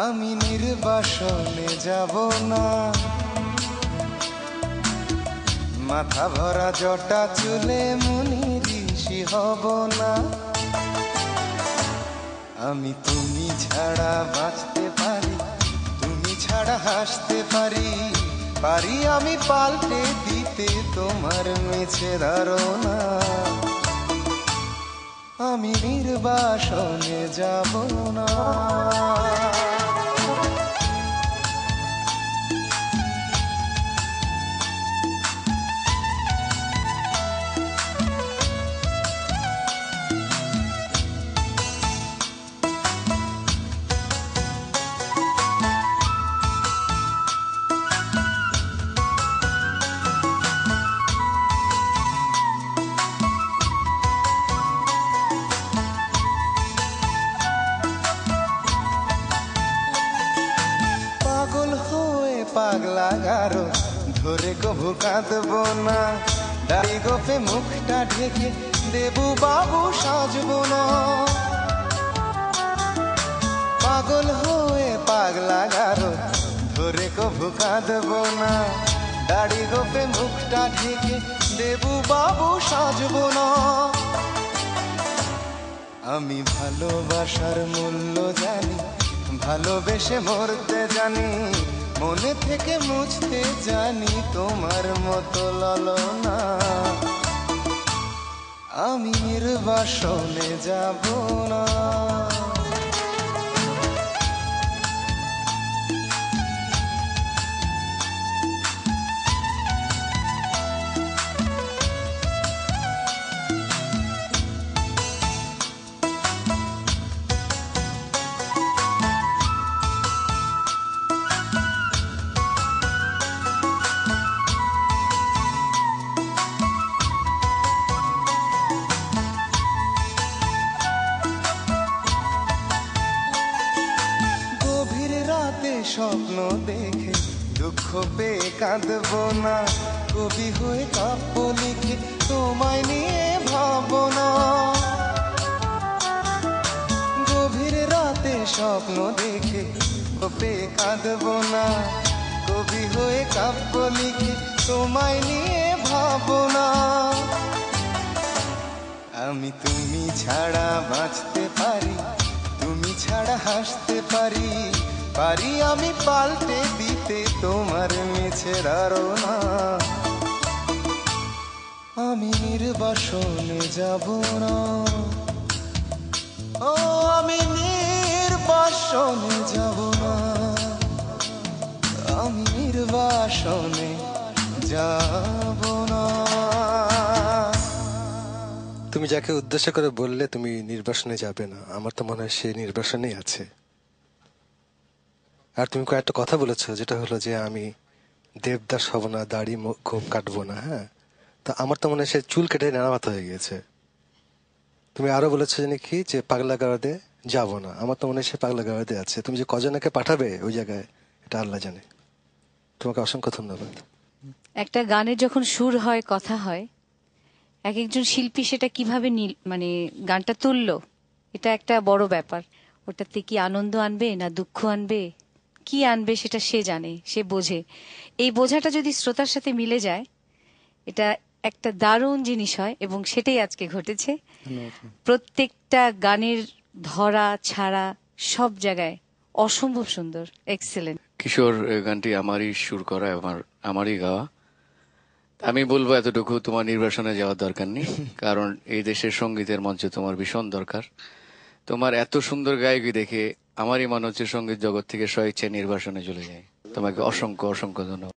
আমি নির্বাসনে যাব না, মাথা ভরা জটা চুলে মুনি ঋষি হব না। আমি তুমি ছাড়া বাঁচতে পারি, তুমি ছাড়া হাসতে পারি, পারি আমি পাল্টে দিতে তোমার মেছে ধারণা। আমি নির্বাসনে যাব না। পাগলা গারো ধরে কভু কাঁদবো না, দাড়ি গোপে মুখটা ঢেকে দেবু বাবু সাজবো না। পাগল হয়ে পাগলা গারো ধরে কভু কাঁদবো না, দাড়ি গোপে মুখটা ঢেকে দেবু বাবু সাজবো না। আমি ভালোবাসার মূল্য জানি, ভালোবেসে মরতে জানি, মনে থেকে মুছতে জানি তোমার মতো লালনা। আমি নির্বাসনে যাব না। স্বপ্ন দেখে দুঃখ পেয়ে কাঁদবো না, কবি হয়ে কাব্য লিখে তোমায় নিয়ে ভাববো না। গভীর রাতে স্বপ্ন দেখে পেয়ে কাঁদবো না, কবি হয়ে কাব্য লিখে তোমায় নিয়ে ভাববো না। আমি তুমি ছাড়া বাঁচতে পারি, তুমি ছাড়া হাসতে পারি, পারি আমি পাল্টে দিতে তোমার মেছে ধারণা। আমি নির্বাসনে যাব না, ও আমি নির্বাসনে যাব না, আমি নির্বাসনে যাব না। তুমি যাকে উদ্দেশ্য করে বললে তুমি নির্বাসনে যাবে না, আমার তো মনে হয় সে নির্বাসনেই আছে। আর তুমি কয়েকটা কথা বলেছো, যেটা হলো যে আমি দেবদাস হব না, দাড়ি গোঁফ কাটবো না। হ্যাঁ, তো আমার তো মনে হয় সে চুল কেটে নানামাথা হয়ে গেছে। তুমি আরো বলেছো জানি কি যে পাগলা গারদে যাব না, আমার তো মনে হয় সে পাগলা গারদে আছে। তুমি যে কজনকে পাঠাবে ওই জায়গায় এটা আল্লাহ জানে। তোমাকে অসংখ্য ধন্যবাদ। একটা গানের যখন সুর হয়, কথা হয়, এক একজন শিল্পী সেটা কিভাবে মানে গানটা তুললো, এটা একটা বড় ব্যাপার। ওটাতে কি আনন্দ আনবে না দুঃখ আনবে, কি আনবে সেটা সে জানে, সে বোঝে। এই বোঝাটা যদি শ্রোতার সাথে মিলে যায়, এটা একটা দারুণ জিনিস হয়, এবং সেটাই আজকে ঘটেছে। প্রত্যেকটা গানের ধরা ছাড়া সব জায়গায় অসম্ভব সুন্দর, এক্সেলেন্ট। কিশোর গানটি আমারই সুর করা, আমারই গাওয়া। আমি বলবো এতটুকু, তোমার নির্বাসনে যাওয়ার দরকার নেই, কারণ এই দেশের সঙ্গীতের মঞ্চে তোমার ভীষণ দরকার। তোমার এত সুন্দর গায়কী দেখে আমারই মনে হচ্ছে সঙ্গীত জগৎ থেকে স্বেচ্ছায় নির্বাসনে চলে যায়। তোমাকে অসংখ্য অসংখ্য ধন্যবাদ।